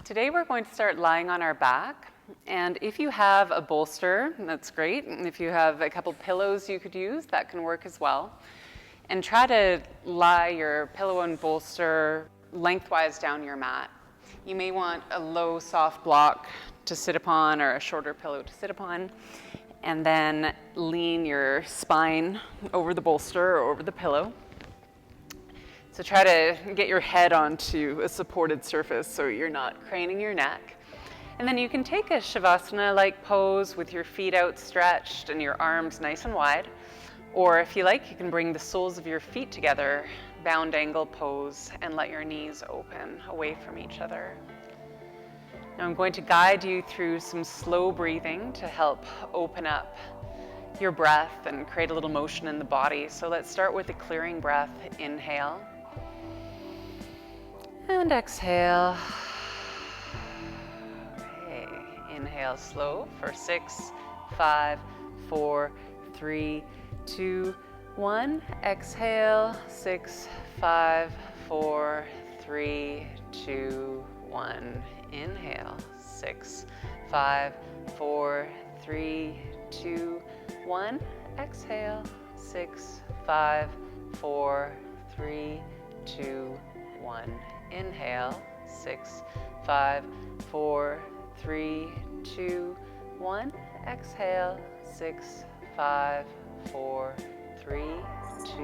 Today we're going to start lying on our back, and if you have a bolster, that's great. And if you have a couple pillows you could use, that can work as well. And try to lie your pillow and bolster lengthwise down your mat. You may want a low, soft block to sit upon or a shorter pillow to sit upon, and then lean your spine over the bolster or over the pillow. So try to get your head onto a supported surface so you're not craning your neck. And then you can take a Shavasana-like pose with your feet outstretched and your arms nice and wide. Or if you like, you can bring the soles of your feet together, bound angle pose, and let your knees open away from each other. Now I'm going to guide you through some slow breathing to help open up your breath and create a little motion in the body. So let's start with a clearing breath. Inhale. And exhale. Okay, inhale slow for 6, 5, 4, 3, 2, 1. Exhale, 6, 5, 4, 3, 2, 1. Inhale, 6, 5, 4, 3, 2, 1. Exhale, 6, 5, 4, 3, 2, 1. Inhale, 6, 5, 4, 3, 2, 1. Exhale, 6, 5, 4, 3, 2,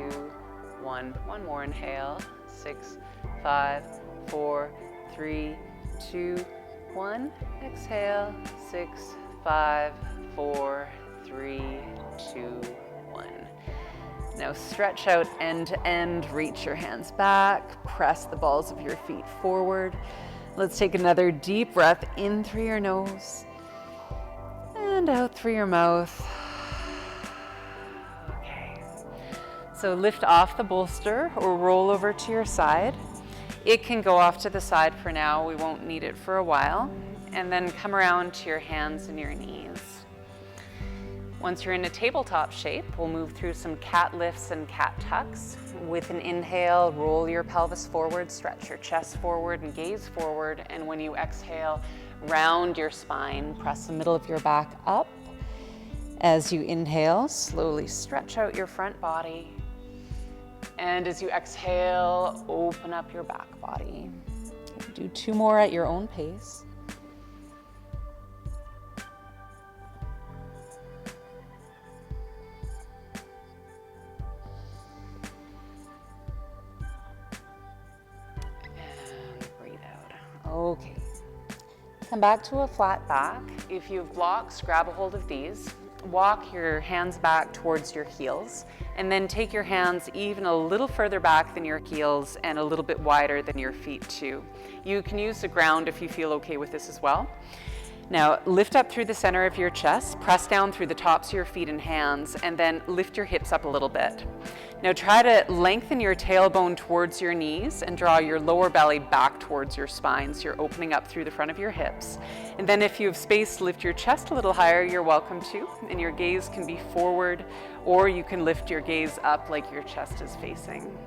1. One more inhale, 6, 5, 4, 3, 2, 1. Exhale, 6, 5, 4, 3, 2, 1. Now stretch out end to end, reach your hands back, press the balls of your feet forward. Let's take another deep breath in through your nose and out through your mouth. Okay, so lift off the bolster or roll over to your side. It can go off to the side for now, we won't need it for a while. And then come around to your hands and your knees. Once you're in a tabletop shape, we'll move through some cat lifts and cat tucks. With an inhale, roll your pelvis forward, stretch your chest forward and gaze forward. And when you exhale, round your spine, press the middle of your back up. As you inhale, slowly stretch out your front body. And as you exhale, open up your back body. Do 2 more at your own pace. Okay, come back to a flat back. If you have blocks, grab a hold of these. Walk your hands back towards your heels, and then take your hands even a little further back than your heels and a little bit wider than your feet too. You can use the ground if you feel okay with this as well. Now lift up through the center of your chest, press down through the tops of your feet and hands, and then lift your hips up a little bit. Now try to lengthen your tailbone towards your knees and draw your lower belly back towards your spine, so you're opening up through the front of your hips. And then if you have space to lift your chest a little higher, you're welcome to, and your gaze can be forward, or you can lift your gaze up like your chest is facing.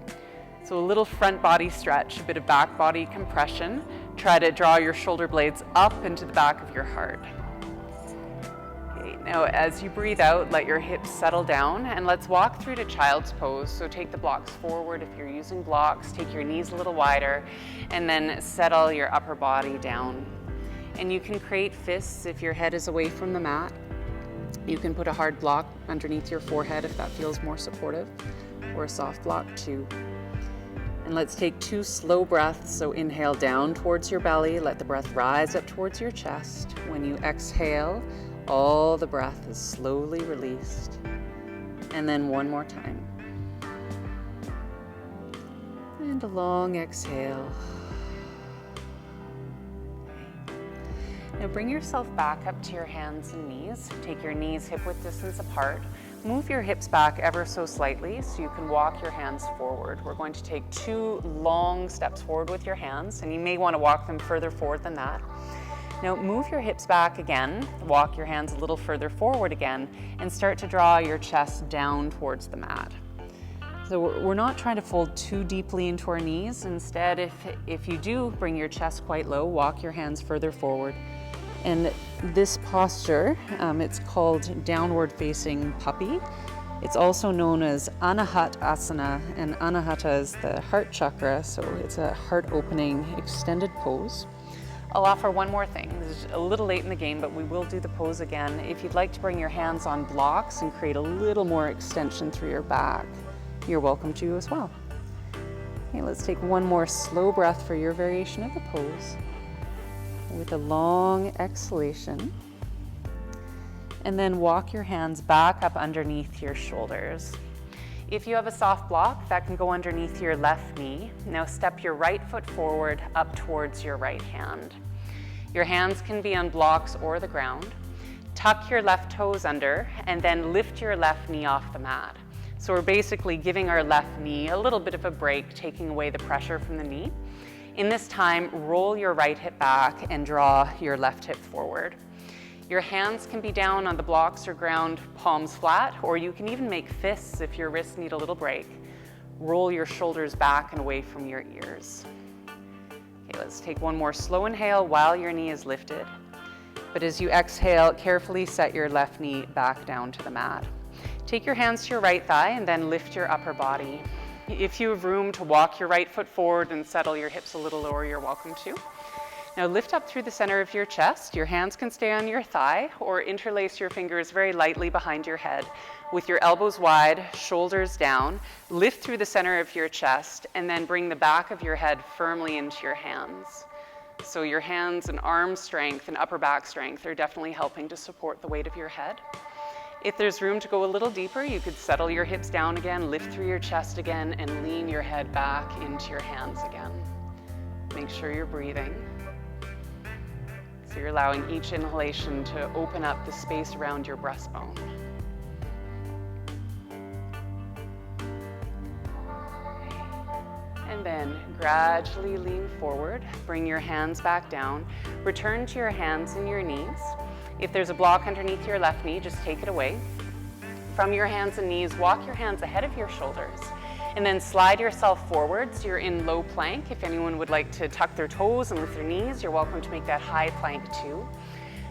So a little front body stretch, a bit of back body compression. Try to draw your shoulder blades up into the back of your heart. Okay, now as you breathe out, let your hips settle down, and let's walk through to child's pose. So take the blocks forward if you're using blocks, take your knees a little wider, and then settle your upper body down. And you can create fists if your head is away from the mat. You can put a hard block underneath your forehead if that feels more supportive, or a soft block too. And let's take 2 slow breaths. So inhale down towards your belly, let the breath rise up towards your chest. When you exhale, all the breath is slowly released. And then one more time. And a long exhale. Now bring yourself back up to your hands and knees. Take your knees hip-width distance apart. Move your hips back ever so slightly so you can walk your hands forward. We're going to take 2 long steps forward with your hands, and you may want to walk them further forward than that. Now move your hips back again, walk your hands a little further forward again, and start to draw your chest down towards the mat. So we're not trying to fold too deeply into our knees. Instead, if you do bring your chest quite low, walk your hands further forward. And this posture, it's called downward facing puppy. It's also known as Anahat Asana, and Anahata is the heart chakra, so it's a heart opening extended pose. I'll offer one more thing. This is a little late in the game, but we will do the pose again. If you'd like to bring your hands on blocks and create a little more extension through your back, you're welcome to as well. Okay, let's take one more slow breath for your variation of the pose with a long exhalation. And then walk your hands back up underneath your shoulders. If you have a soft block, that can go underneath your left knee. Now step your right foot forward up towards your right hand. Your hands can be on blocks or the ground. Tuck your left toes under and then lift your left knee off the mat. So we're basically giving our left knee a little bit of a break, taking away the pressure from the knee. In this time, roll your right hip back and draw your left hip forward. Your hands can be down on the blocks or ground, palms flat, or you can even make fists if your wrists need a little break. Roll your shoulders back and away from your ears. Okay, let's take one more slow inhale while your knee is lifted. But as you exhale, carefully set your left knee back down to the mat. Take your hands to your right thigh and then lift your upper body. If you have room to walk your right foot forward and settle your hips a little lower, you're welcome to. Now lift up through the center of your chest. Your hands can stay on your thigh or interlace your fingers very lightly behind your head with your elbows wide, shoulders down. Lift through the center of your chest and then bring the back of your head firmly into your hands. So your hands and arm strength and upper back strength are definitely helping to support the weight of your head. If there's room to go a little deeper, you could settle your hips down again, lift through your chest again, and lean your head back into your hands again. Make sure you're breathing. So you're allowing each inhalation to open up the space around your breastbone. And then gradually lean forward, bring your hands back down, return to your hands and your knees. If there's a block underneath your left knee, just take it away. From your hands and knees, walk your hands ahead of your shoulders and then slide yourself forward so you're in low plank. If anyone would like to tuck their toes and lift their knees, you're welcome to make that high plank too.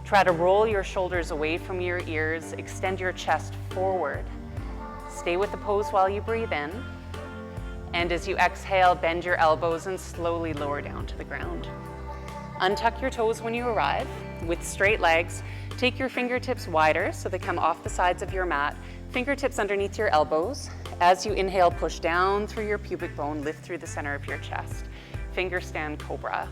Try to roll your shoulders away from your ears, extend your chest forward. Stay with the pose while you breathe in. And as you exhale, bend your elbows and slowly lower down to the ground. Untuck your toes when you arrive. With straight legs, take your fingertips wider so they come off the sides of your mat. Fingertips underneath your elbows. As you inhale, push down through your pubic bone, lift through the center of your chest. Finger stand cobra.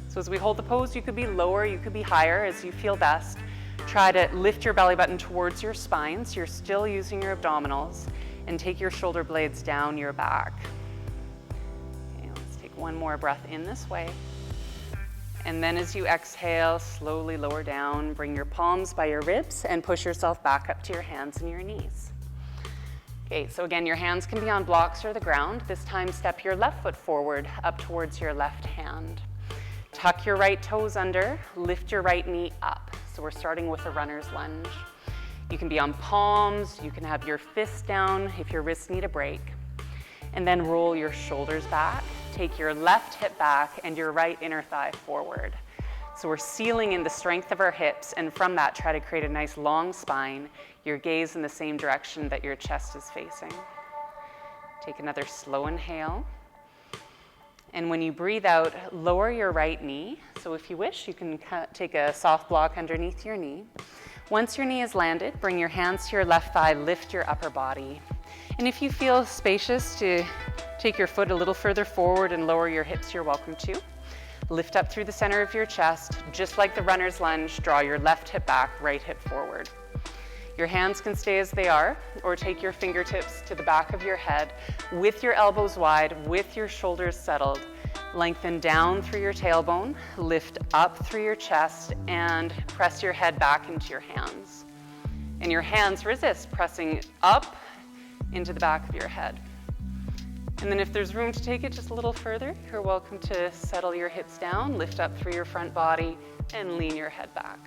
So as we hold the pose, you could be lower, you could be higher as you feel best. Try to lift your belly button towards your spine so you're still using your abdominals, and take your shoulder blades down your back. Okay, let's take one more breath in this way. And then as you exhale, slowly lower down, bring your palms by your ribs and push yourself back up to your hands and your knees. Okay, so again, your hands can be on blocks or the ground. This time, step your left foot forward up towards your left hand. Tuck your right toes under, lift your right knee up. So we're starting with a runner's lunge. You can be on palms, you can have your fists down if your wrists need a break. And then roll your shoulders back. Take your left hip back and your right inner thigh forward. So we're sealing in the strength of our hips, and from that, try to create a nice long spine, your gaze in the same direction that your chest is facing. Take another slow inhale. And when you breathe out, lower your right knee. So if you wish, you can take a soft block underneath your knee. Once your knee is landed, bring your hands to your left thigh, lift your upper body. And if you feel spacious to take your foot a little further forward and lower your hips, you're welcome to. Lift up through the center of your chest. Just like the runner's lunge, draw your left hip back, right hip forward. Your hands can stay as they are, or take your fingertips to the back of your head with your elbows wide, with your shoulders settled. Lengthen down through your tailbone, lift up through your chest, and press your head back into your hands. And your hands resist pressing up into the back of your head. And then if there's room to take it just a little further, you're welcome to settle your hips down, lift up through your front body, and lean your head back.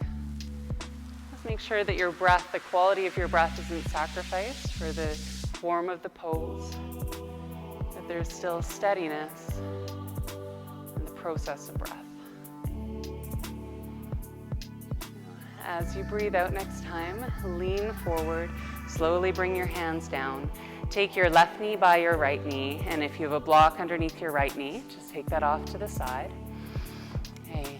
Just make sure that your breath, the quality of your breath, isn't sacrificed for the form of the pose, that there's still steadiness in the process of breath. As you breathe out next time, lean forward, slowly bring your hands down. Take your left knee by your right knee, and if you have a block underneath your right knee, just take that off to the side. Okay.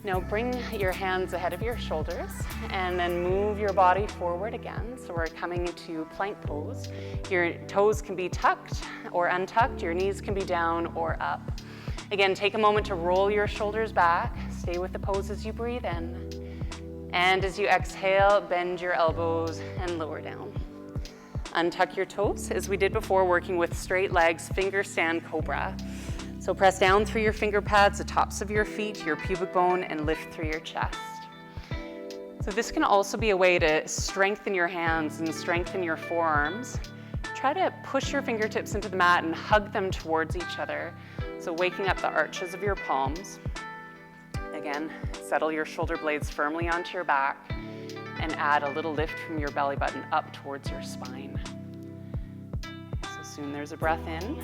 Now bring your hands ahead of your shoulders, and then move your body forward again. So we're coming into plank pose. Your toes can be tucked or untucked, your knees can be down or up. Again, take a moment to roll your shoulders back. Stay with the pose as you breathe in. And as you exhale, bend your elbows and lower down. Untuck your toes, as we did before, working with straight legs, finger stand cobra. So press down through your finger pads, the tops of your feet, your pubic bone, and lift through your chest. So this can also be a way to strengthen your hands and strengthen your forearms. Try to push your fingertips into the mat and hug them towards each other. So waking up the arches of your palms. Again, settle your shoulder blades firmly onto your back and add a little lift from your belly button up towards your spine. So soon there's a breath in.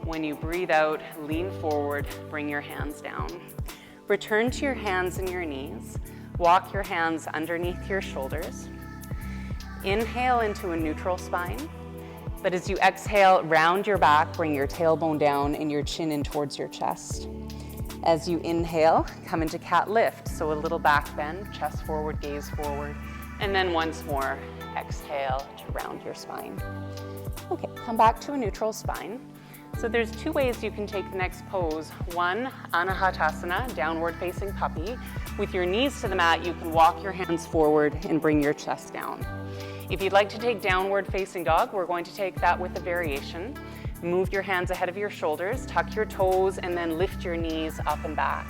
When you breathe out, lean forward, bring your hands down. Return to your hands and your knees. Walk your hands underneath your shoulders. Inhale into a neutral spine. But as you exhale, round your back, bring your tailbone down and your chin in towards your chest. As you inhale, come into cat lift. So a little back bend, chest forward, gaze forward. And then once more, exhale to round your spine. Okay, come back to a neutral spine. So there's two ways you can take the next pose. One, Anahatasana, downward facing puppy. With your knees to the mat, you can walk your hands forward and bring your chest down. If you'd like to take downward facing dog, we're going to take that with a variation. Move your hands ahead of your shoulders, tuck your toes, and then lift your knees up and back.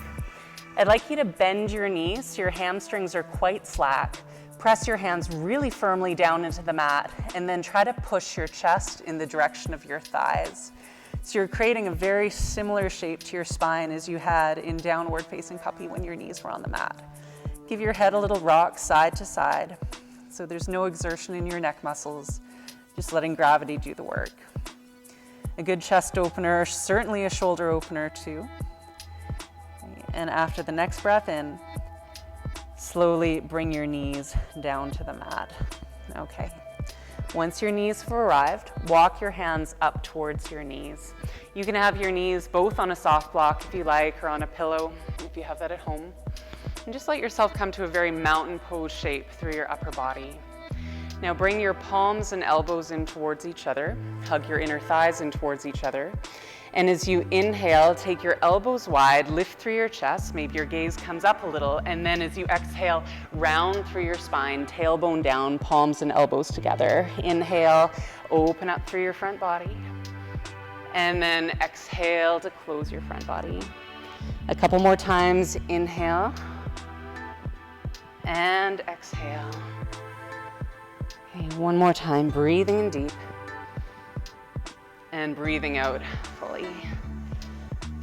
I'd like you to bend your knees so your hamstrings are quite slack. Press your hands really firmly down into the mat, and then try to push your chest in the direction of your thighs. So you're creating a very similar shape to your spine as you had in downward facing puppy when your knees were on the mat. Give your head a little rock side to side, so there's no exertion in your neck muscles, just letting gravity do the work. A good chest opener, certainly a shoulder opener too. And after the next breath in, slowly bring your knees down to the mat. Okay. Once your knees have arrived, walk your hands up towards your knees. You can have your knees both on a soft block if you like, or on a pillow if you have that at home. And just let yourself come to a very mountain pose shape through your upper body. Now bring your palms and elbows in towards each other. Hug your inner thighs in towards each other. And as you inhale, take your elbows wide, lift through your chest. Maybe your gaze comes up a little. And then as you exhale, round through your spine, tailbone down, palms and elbows together. Inhale, open up through your front body. And then exhale to close your front body. A couple more times. Inhale and exhale. Okay, one more time, breathing in deep and breathing out fully.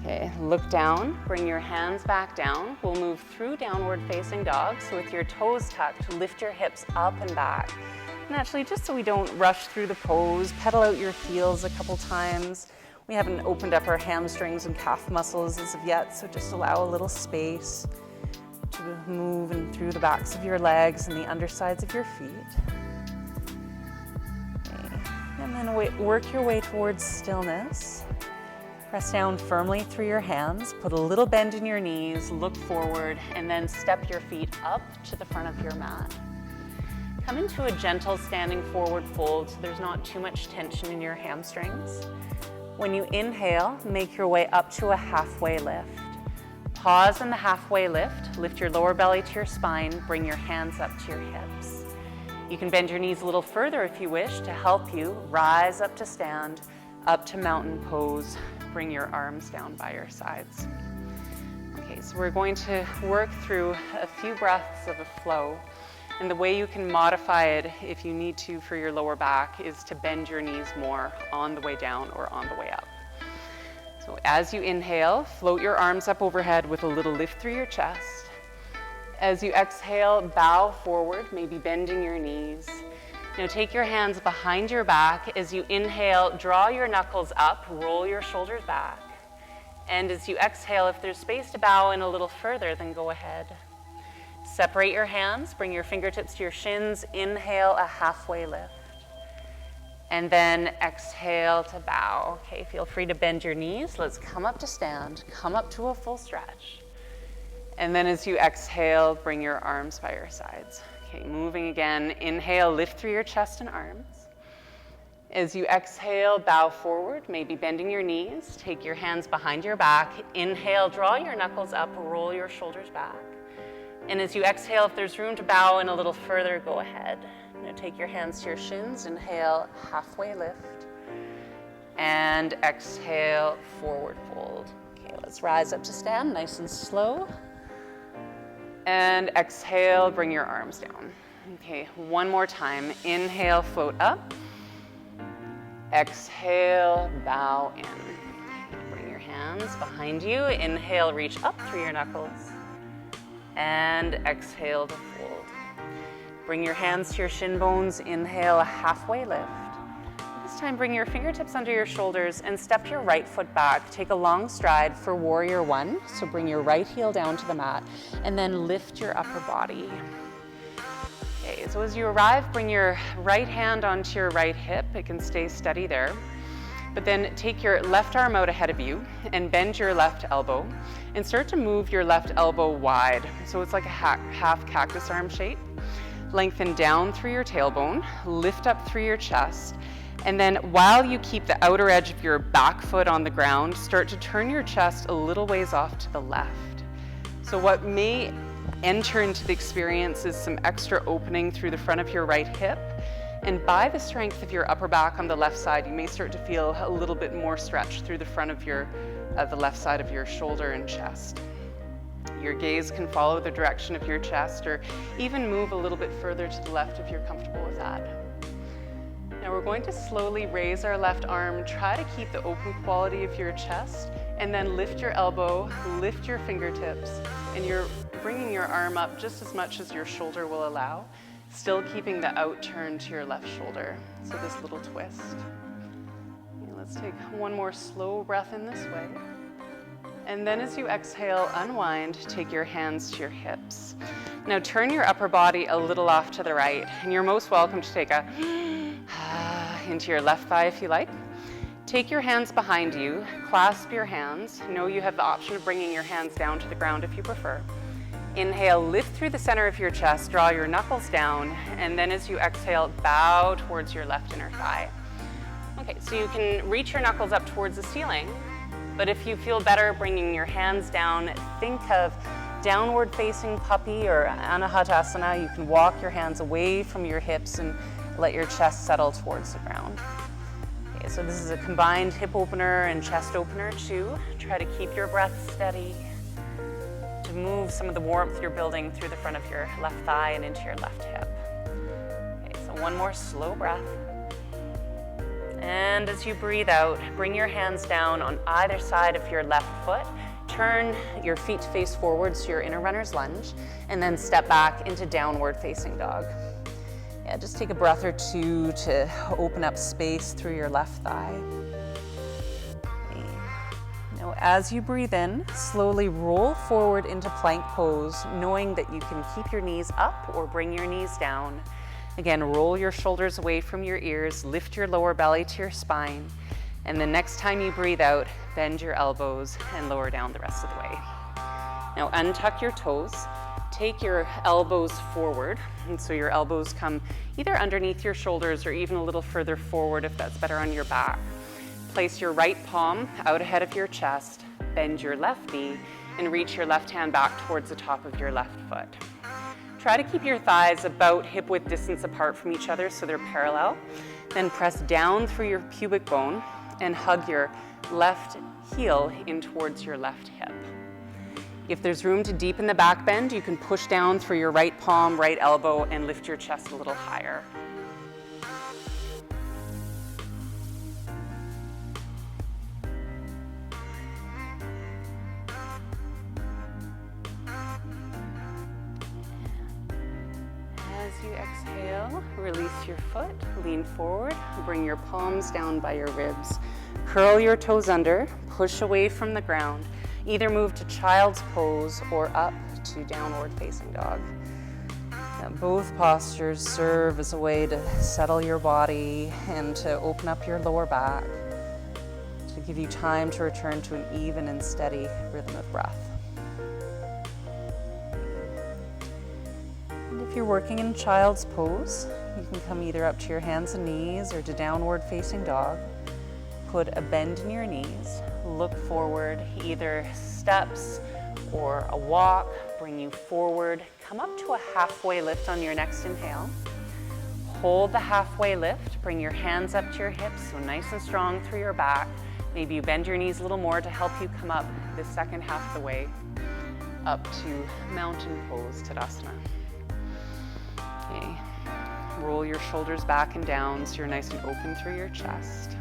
Okay, look down, bring your hands back down. We'll move through downward facing dog. So with your toes tucked, lift your hips up and back. And actually, just so we don't rush through the pose, pedal out your heels a couple times. We haven't opened up our hamstrings and calf muscles as of yet, so just allow a little space to move in through the backs of your legs and the undersides of your feet. And then work your way towards stillness. Press down firmly through your hands, put a little bend in your knees, look forward, and then step your feet up to the front of your mat. Come into a gentle standing forward fold so there's not too much tension in your hamstrings. When you inhale, make your way up to a halfway lift. Pause in the halfway lift, lift your lower belly to your spine, bring your hands up to your hips. You can bend your knees a little further if you wish to help you rise up to stand, up to mountain pose. Bring your arms down by your sides. Okay, so we're going to work through a few breaths of a flow. And the way you can modify it if you need to for your lower back is to bend your knees more on the way down or on the way up. So as you inhale, float your arms up overhead with a little lift through your chest. As you exhale, bow forward, maybe bending your knees. Now take your hands behind your back. As you inhale, draw your knuckles up, roll your shoulders back. And as you exhale, if there's space to bow in a little further, then go ahead. Separate your hands, bring your fingertips to your shins, inhale a halfway lift. And then exhale to bow. Okay, feel free to bend your knees. Let's come up to stand, come up to a full stretch. And then as you exhale, bring your arms by your sides. Okay, moving again, inhale, lift through your chest and arms. As you exhale, bow forward, maybe bending your knees. Take your hands behind your back. Inhale, draw your knuckles up, roll your shoulders back. And as you exhale, if there's room to bow in a little further, go ahead. Now take your hands to your shins, inhale, halfway lift. And exhale, forward fold. Okay, let's rise up to stand, nice and slow. And exhale, bring your arms down. Okay, one more time. Inhale, float up. Exhale, bow in. Bring your hands behind you. Inhale, reach up through your knuckles. And exhale to fold. Bring your hands to your shin bones. Inhale, a halfway lift. This time, bring your fingertips under your shoulders and step your right foot back. Take a long stride for warrior one. So bring your right heel down to the mat and then lift your upper body. Okay, so as you arrive, bring your right hand onto your right hip. It can stay steady there. But then take your left arm out ahead of you and bend your left elbow and start to move your left elbow wide. So it's like a half cactus arm shape. Lengthen down through your tailbone, lift up through your chest, and then while you keep the outer edge of your back foot on the ground, start to turn your chest a little ways off to the left. So what may enter into the experience is some extra opening through the front of your right hip. And by the strength of your upper back on the left side, you may start to feel a little bit more stretch through the front of the left side of your shoulder and chest. Your gaze can follow the direction of your chest or even move a little bit further to the left if you're comfortable with that. Now we're going to slowly raise our left arm, try to keep the open quality of your chest, and then lift your elbow, lift your fingertips, and you're bringing your arm up just as much as your shoulder will allow, still keeping the out turn to your left shoulder. So this little twist. Okay, let's take one more slow breath in this way. And then as you exhale, unwind, take your hands to your hips. Now turn your upper body a little off to the right, and you're most welcome to take a into your left thigh if you like. Take your hands behind you, clasp your hands. Know you have the option of bringing your hands down to the ground if you prefer. Inhale, lift through the center of your chest, draw your knuckles down, and then as you exhale, bow towards your left inner thigh. Okay, so you can reach your knuckles up towards the ceiling, but if you feel better bringing your hands down, think of downward facing puppy or anahatasana. You can walk your hands away from your hips and let your chest settle towards the ground. Okay, so this is a combined hip opener and chest opener too. Try to keep your breath steady to move some of the warmth you're building through the front of your left thigh and into your left hip. Okay, so one more slow breath. And as you breathe out, bring your hands down on either side of your left foot. Turn your feet to face forwards to your inner runner's lunge, and then step back into downward facing dog. Yeah, just take a breath or two to open up space through your left thigh. Okay. Now, as you breathe in, slowly roll forward into plank pose, knowing that you can keep your knees up or bring your knees down. Again, roll your shoulders away from your ears, lift your lower belly to your spine, and the next time you breathe out, bend your elbows and lower down the rest of the way. Now untuck your toes, take your elbows forward, and so your elbows come either underneath your shoulders or even a little further forward if that's better on your back. Place your right palm out ahead of your chest, bend your left knee, and reach your left hand back towards the top of your left foot. Try to keep your thighs about hip-width distance apart from each other so they're parallel. Then press down through your pubic bone and hug your left heel in towards your left hip. If there's room to deepen the back bend, you can push down through your right palm, right elbow, and lift your chest a little higher. as you exhale, release your foot, lean forward, bring your palms down by your ribs. Curl your toes under, push away from the ground. Either move to child's pose or up to downward facing dog. Now, both postures serve as a way to settle your body and to open up your lower back, to give you time to return to an even and steady rhythm of breath. And if you're working in child's pose, you can come either up to your hands and knees or to downward facing dog. Put a bend in your knees, look forward, either steps or a walk, bring you forward. Come up to a halfway lift on your next inhale. Hold the halfway lift, bring your hands up to your hips, so nice and strong through your back. Maybe you bend your knees a little more to help you come up the second half of the way up to mountain pose, Tadasana. Okay, roll your shoulders back and down so you're nice and open through your chest.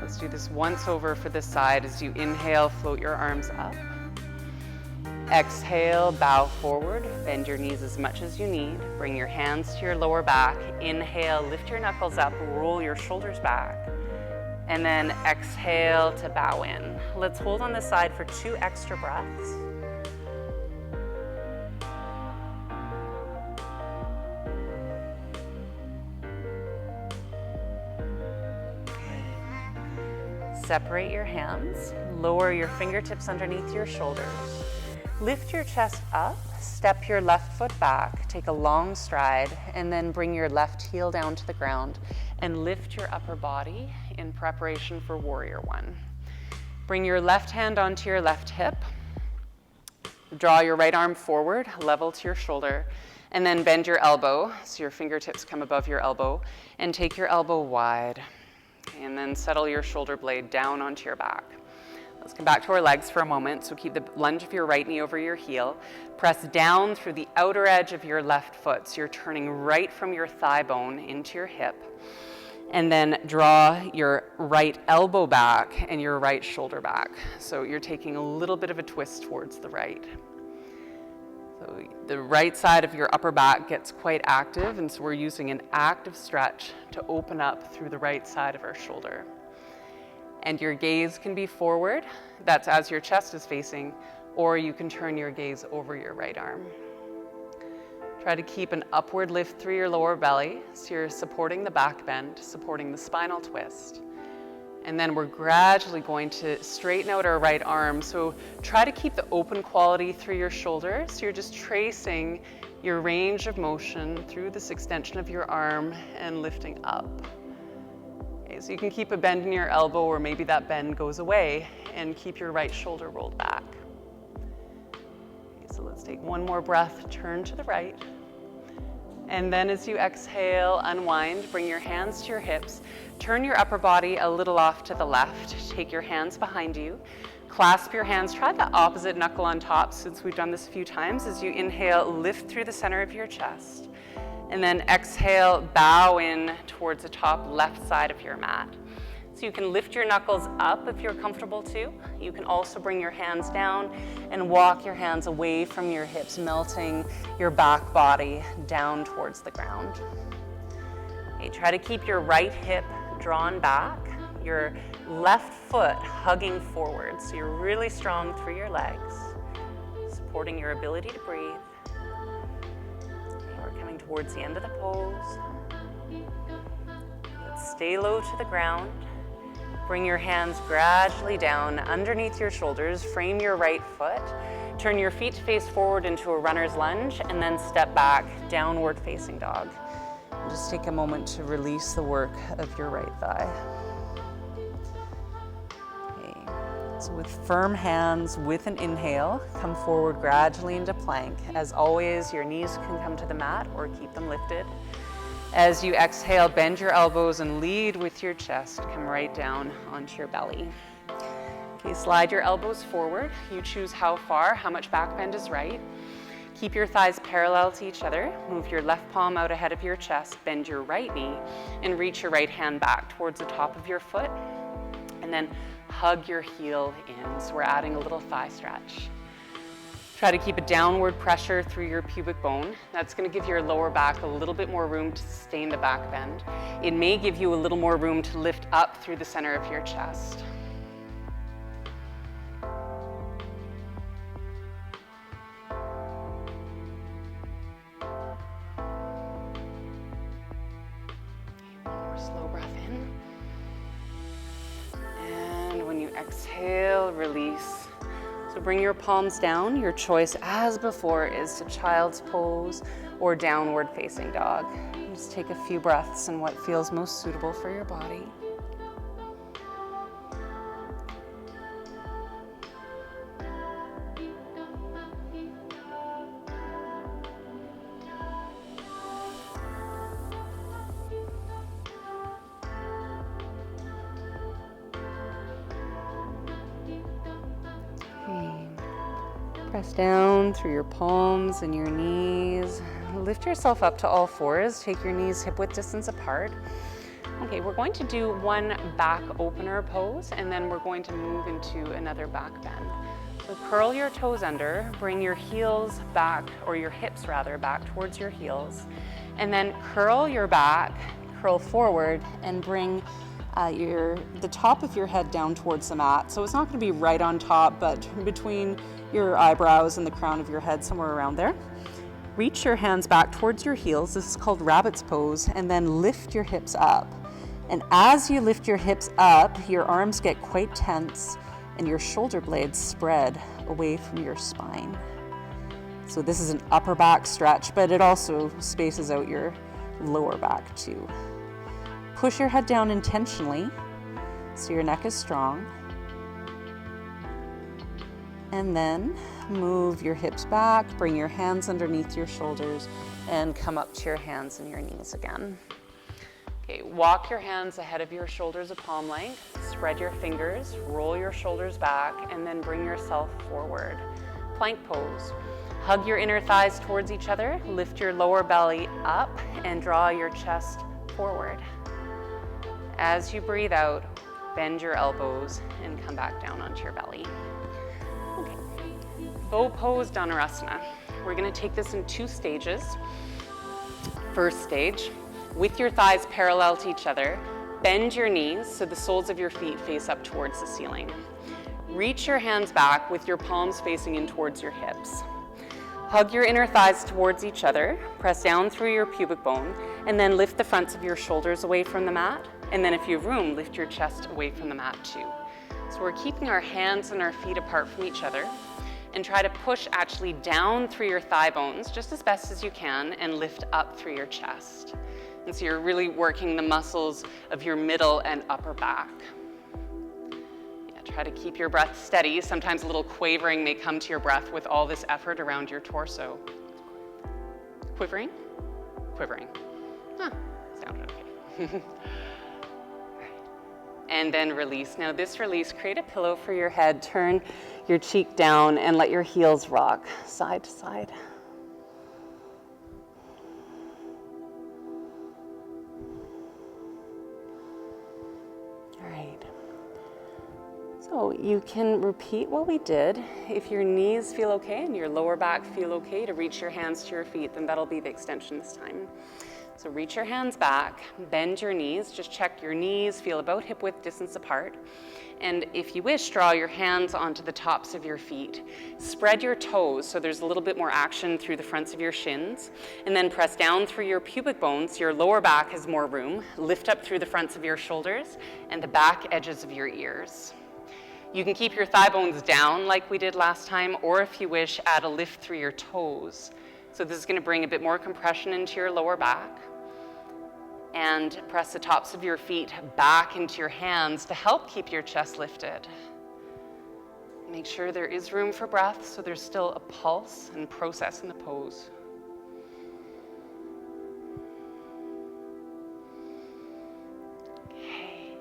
Let's do this once over for this side. As you inhale, float your arms up. Exhale, bow forward, bend your knees as much as you need. Bring your hands to your lower back. Inhale, lift your knuckles up, roll your shoulders back. And then exhale to bow in. Let's hold on this side for 2 extra breaths. Separate your hands, lower your fingertips underneath your shoulders. Lift your chest up, step your left foot back, take a long stride, and then bring your left heel down to the ground and lift your upper body in preparation for Warrior One. Bring your left hand onto your left hip. Draw your right arm forward, level to your shoulder, and then bend your elbow so your fingertips come above your elbow, and take your elbow wide. And then settle your shoulder blade down onto your back. Let's come back to our legs for a moment. So keep the lunge of your right knee over your heel. Press down through the outer edge of your left foot. So you're turning right from your thigh bone into your hip. And then draw your right elbow back and your right shoulder back. So you're taking a little bit of a twist towards the right. So the right side of your upper back gets quite active, and so we're using an active stretch to open up through the right side of our shoulder. And your gaze can be forward, that's as your chest is facing, or you can turn your gaze over your right arm. Try to keep an upward lift through your lower belly, so you're supporting the back bend, supporting the spinal twist. And then we're gradually going to straighten out our right arm. So try to keep the open quality through your shoulder. So you're just tracing your range of motion through this extension of your arm and lifting up. Okay, so you can keep a bend in your elbow, or maybe that bend goes away, and keep your right shoulder rolled back. Okay, so let's take one more breath, turn to the right. And then as you exhale, unwind, bring your hands to your hips, turn your upper body a little off to the left, take your hands behind you, clasp your hands, try the opposite knuckle on top since we've done this a few times. As you inhale, lift through the center of your chest, and then exhale, bow in towards the top left side of your mat. So you can lift your knuckles up if you're comfortable to. You can also bring your hands down and walk your hands away from your hips, melting your back body down towards the ground. Okay, try to keep your right hip drawn back, your left foot hugging forward, so you're really strong through your legs, supporting your ability to breathe. Okay, we're coming towards the end of the pose. Let's stay low to the ground. Bring your hands gradually down underneath your shoulders, frame your right foot, turn your feet to face forward into a runner's lunge, and then step back, downward facing dog. And just take a moment to release the work of your right thigh. Okay. So with firm hands, with an inhale, come forward gradually into plank. As always, your knees can come to the mat or keep them lifted. As you exhale, bend your elbows and lead with your chest. Come right down onto your belly. Okay, slide your elbows forward. You choose how far, how much back bend is right. Keep your thighs parallel to each other. Move your left palm out ahead of your chest. Bend your right knee and reach your right hand back towards the top of your foot. And then hug your heel in. So we're adding a little thigh stretch. Try to keep a downward pressure through your pubic bone. That's going to give your lower back a little bit more room to sustain the back bend. It may give you a little more room to lift up through the center of your chest. Slow breath in. And when you exhale, release. So bring your palms down. Your choice, as before, is to child's pose or downward facing dog. Just take a few breaths in what feels most suitable for your body. Press down through your palms and your knees. Lift yourself up to all fours. Take your knees hip-width distance apart. Okay, we're going to do one back opener pose, and then we're going to move into another back bend. So curl your toes under, bring your heels back, or your hips rather, back towards your heels, and then curl your back, curl forward, and bring the top of your head down towards the mat. So it's not going to be right on top, but between your eyebrows and the crown of your head, somewhere around there. Reach your hands back towards your heels. This is called rabbit's pose, and then lift your hips up. And as you lift your hips up, your arms get quite tense and your shoulder blades spread away from your spine. So this is an upper back stretch, but it also spaces out your lower back too. Push your head down intentionally so your neck is strong. And then move your hips back, bring your hands underneath your shoulders, and come up to your hands and your knees again. Okay, walk your hands ahead of your shoulders a palm length, spread your fingers, roll your shoulders back, and then bring yourself forward. Plank pose. Hug your inner thighs towards each other, lift your lower belly up, and draw your chest forward. As you breathe out, bend your elbows and come back down onto your belly. Okay. Bow pose Dhanurasana. We're going to take this in 2 stages. First stage, with your thighs parallel to each other, bend your knees so the soles of your feet face up towards the ceiling. Reach your hands back with your palms facing in towards your hips. Hug your inner thighs towards each other, press down through your pubic bone, and then lift the fronts of your shoulders away from the mat. And then if you have room, lift your chest away from the mat too. So we're keeping our hands and our feet apart from each other, and try to push actually down through your thigh bones just as best as you can and lift up through your chest. And so you're really working the muscles of your middle and upper back. Try to keep your breath steady. Sometimes a little quavering may come to your breath with all this effort around your torso. Quivering? Quivering. Sounded okay. And then release. Now this release, create a pillow for your head, turn your cheek down and let your heels rock side to side. All right. So you can repeat what we did. If your knees feel okay and your lower back feel okay to reach your hands to your feet, then that'll be the extension this time. So reach your hands back, bend your knees, just check your knees feel about hip width distance apart. And if you wish, draw your hands onto the tops of your feet. Spread your toes so there's a little bit more action through the fronts of your shins. And then press down through your pubic bones. Your lower back has more room. Lift up through the fronts of your shoulders and the back edges of your ears. You can keep your thigh bones down like we did last time, or if you wish, add a lift through your toes. So this is going to bring a bit more compression into your lower back. And press the tops of your feet back into your hands to help keep your chest lifted. Make sure there is room for breath, so there's still a pulse and process in the pose. Okay,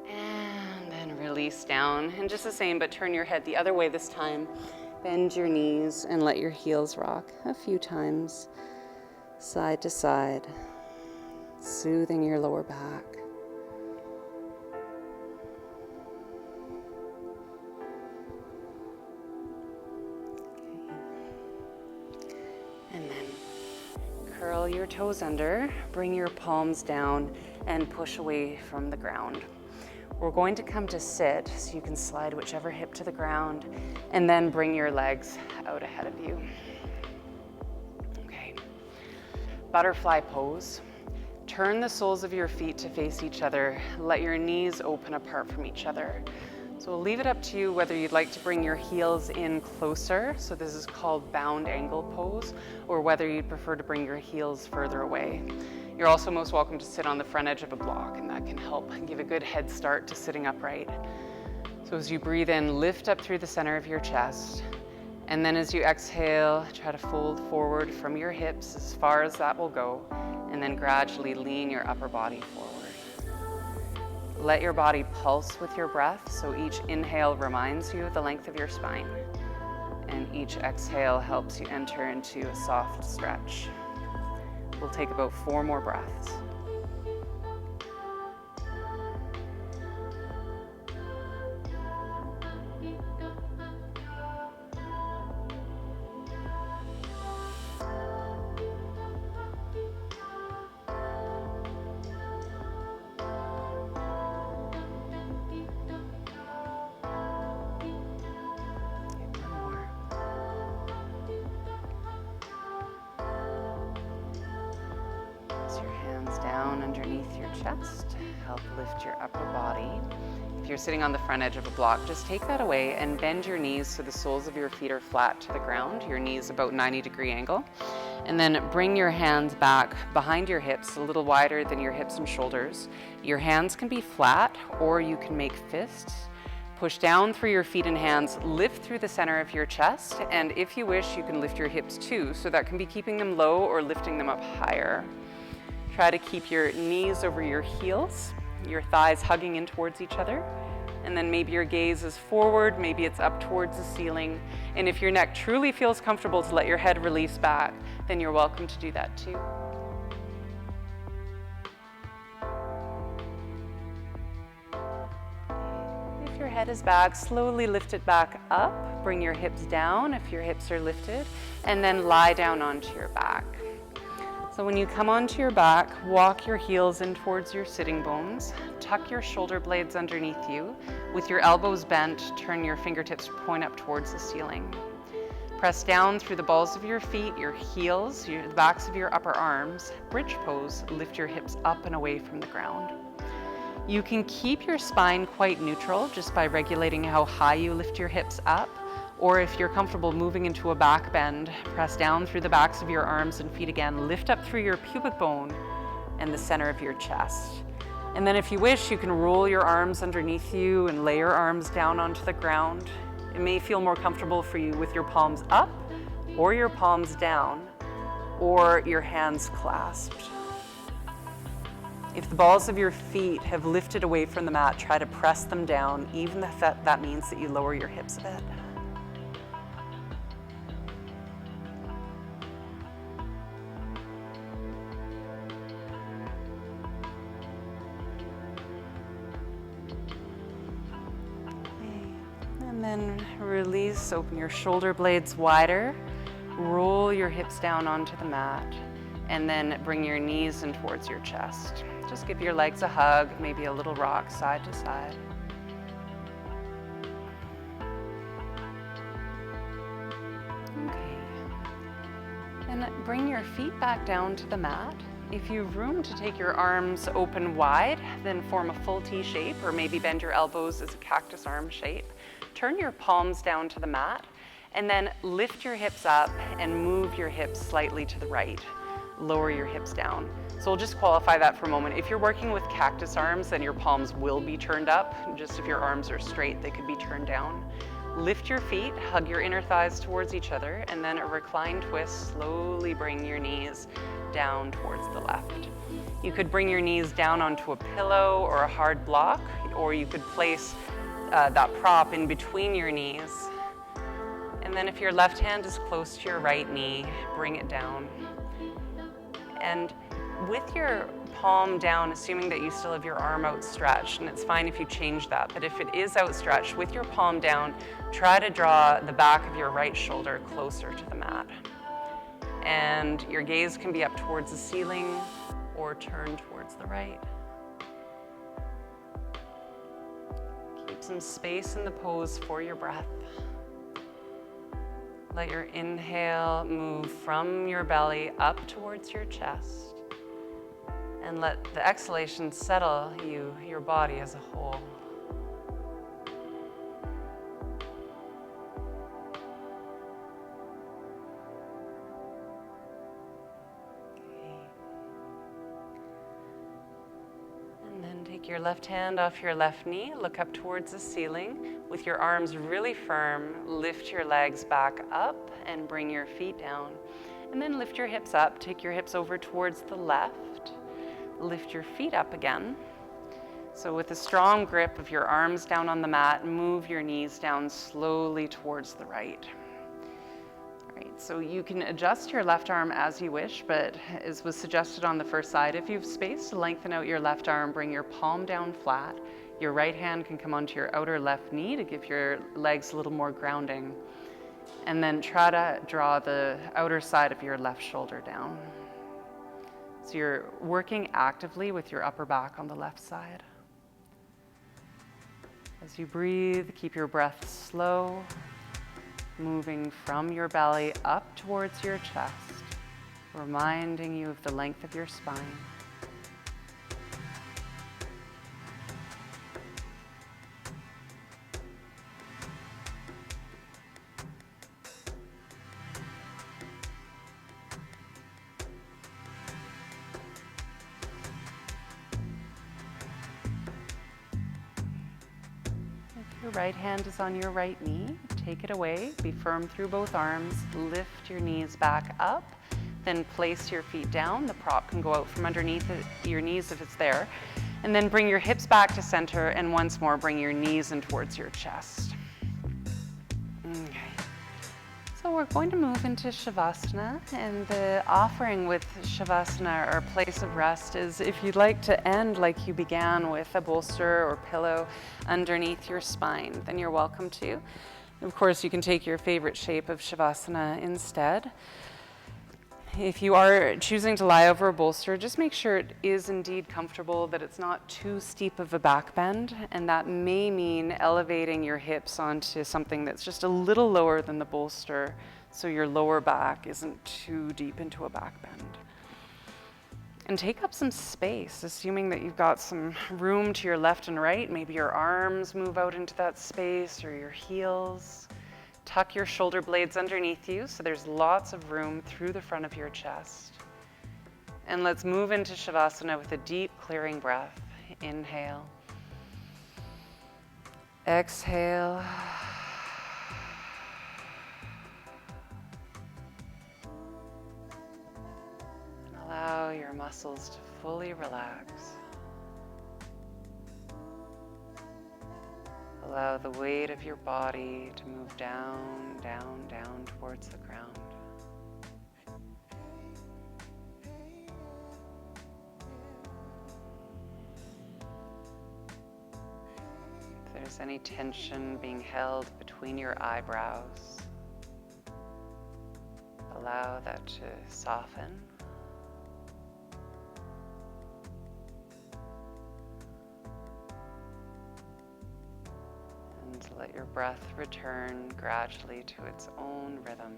and then release down. And just the same, but turn your head the other way this time. Bend your knees and let your heels rock a few times, side to side. Soothing your lower back. Okay. Curl your toes under, bring your palms down, and push away from the ground. We're going to come to sit, so you can slide whichever hip to the ground, and then bring your legs out ahead of you. Okay. Butterfly pose. Turn the soles of your feet to face each other. Let your knees open apart from each other. So we'll leave it up to you whether you'd like to bring your heels in closer, so this is called bound angle pose, or whether you'd prefer to bring your heels further away. You're also most welcome to sit on the front edge of a block, and that can help give a good head start to sitting upright. So as you breathe in, lift up through the center of your chest, and then as you exhale, try to fold forward from your hips as far as that will go, and then gradually lean your upper body forward. Let your body pulse with your breath, so each inhale reminds you of the length of your spine, and each exhale helps you enter into a soft stretch. We'll take about 4 more breaths. Down underneath your chest, help lift your upper body. If you're sitting on the front edge of a block, just take that away and bend your knees so the soles of your feet are flat to the ground, your knees about 90-degree angle. And then bring your hands back behind your hips, a little wider than your hips and shoulders. Your hands can be flat, or you can make fists. Push down through your feet and hands, lift through the center of your chest, and if you wish, you can lift your hips too, so that can be keeping them low or lifting them up higher. Try to keep your knees over your heels, your thighs hugging in towards each other, and then maybe your gaze is forward, maybe it's up towards the ceiling. And if your neck truly feels comfortable to let your head release back, then you're welcome to do that too. If your head is back, slowly lift it back up. Bring your hips down if your hips are lifted, and then lie down onto your back. So when you come onto your back, walk your heels in towards your sitting bones, tuck your shoulder blades underneath you. With your elbows bent, turn your fingertips to point up towards the ceiling. Press down through the balls of your feet, your heels, the backs of your upper arms. Bridge pose, lift your hips up and away from the ground. You can keep your spine quite neutral just by regulating how high you lift your hips up. Or if you're comfortable moving into a back bend, press down through the backs of your arms and feet again, lift up through your pubic bone and the center of your chest. And then if you wish, you can roll your arms underneath you and lay your arms down onto the ground. It may feel more comfortable for you with your palms up, or your palms down, or your hands clasped. If the balls of your feet have lifted away from the mat, try to press them down, even if that means that you lower your hips a bit. And then release, open your shoulder blades wider, roll your hips down onto the mat, and then bring your knees in towards your chest. Just give your legs a hug, maybe a little rock side to side. Okay. And bring your feet back down to the mat. If you have room to take your arms open wide, then form a full T shape, or maybe bend your elbows as a cactus arm shape. Turn your palms down to the mat, and then lift your hips up and move your hips slightly to the right. Lower your hips down. So we'll just qualify that for a moment. If you're working with cactus arms, then your palms will be turned up. Just if your arms are straight, they could be turned down. Lift your feet, hug your inner thighs towards each other, and then a recline twist. Slowly bring your knees down towards the left. You could bring your knees down onto a pillow or a hard block, or you could place that prop in between your knees. And then if your left hand is close to your right knee, bring it down. And with your palm down, assuming that you still have your arm outstretched, and it's fine if you change that, but if it is outstretched, with your palm down, try to draw the back of your right shoulder closer to the mat. And your gaze can be up towards the ceiling or turn towards the right. Keep some space in the pose for your breath. Let your inhale move from your belly up towards your chest. And let the exhalation settle your body as a whole. Take your left hand off your left knee, look up towards the ceiling. With your arms really firm, lift your legs back up and bring your feet down. And then lift your hips up, take your hips over towards the left. Lift your feet up again. So with a strong grip of your arms down on the mat, move your knees down slowly towards the right. So you can adjust your left arm as you wish, but as was suggested on the first side, if you have space to lengthen out your left arm, bring your palm down flat. Your right hand can come onto your outer left knee to give your legs a little more grounding. And then try to draw the outer side of your left shoulder down. So you're working actively with your upper back on the left side. As you breathe, keep your breath slow, moving from your belly up towards your chest, reminding you of the length of your spine. If your right hand is on your right knee, take it away, be firm through both arms, lift your knees back up, then place your feet down. The prop can go out from underneath your knees if it's there. And then bring your hips back to center, and once more bring your knees in towards your chest. Okay. So we're going to move into Shavasana, and the offering with Shavasana, or place of rest, is if you'd like to end like you began with a bolster or pillow underneath your spine, then you're welcome to. Of course, you can take your favorite shape of Shavasana instead. If you are choosing to lie over a bolster, just make sure it is indeed comfortable, that it's not too steep of a back bend, and that may mean elevating your hips onto something that's just a little lower than the bolster, so your lower back isn't too deep into a back bend. And take up some space, assuming that you've got some room to your left and right. Maybe your arms move out into that space, or your heels. Tuck your shoulder blades underneath you so there's lots of room through the front of your chest. And let's move into Shavasana with a deep clearing breath. Inhale. Exhale. Allow your muscles to fully relax. Allow the weight of your body to move down, down, down towards the ground. If there's any tension being held between your eyebrows, allow that to soften. Let your breath return gradually to its own rhythm.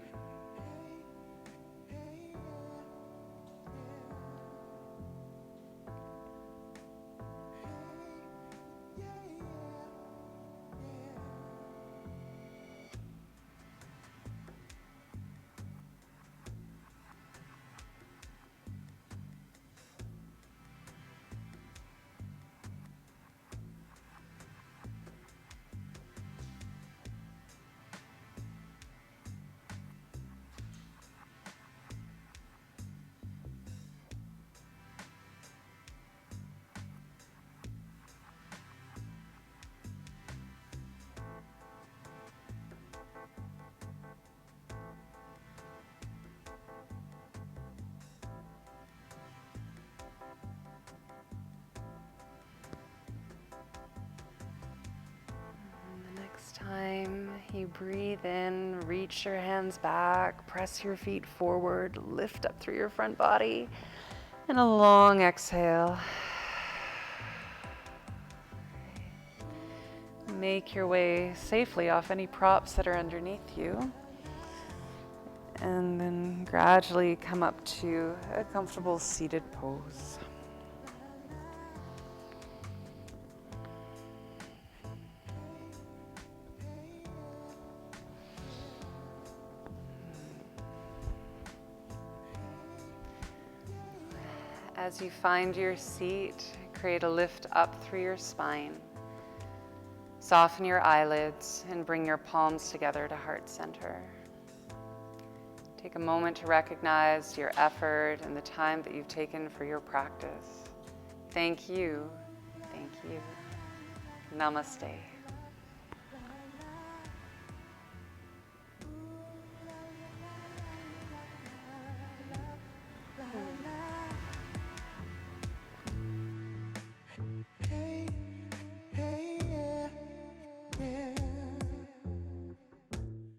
you breathe in, reach your hands back, press your feet forward, lift up through your front body, and a long exhale. Make your way safely off any props that are underneath you. And then gradually come up to a comfortable seated pose. As you find your seat, create a lift up through your spine. Soften your eyelids and bring your palms together to heart center. Take a moment to recognize your effort and the time that you've taken for your practice. Thank you. Thank you. Namaste.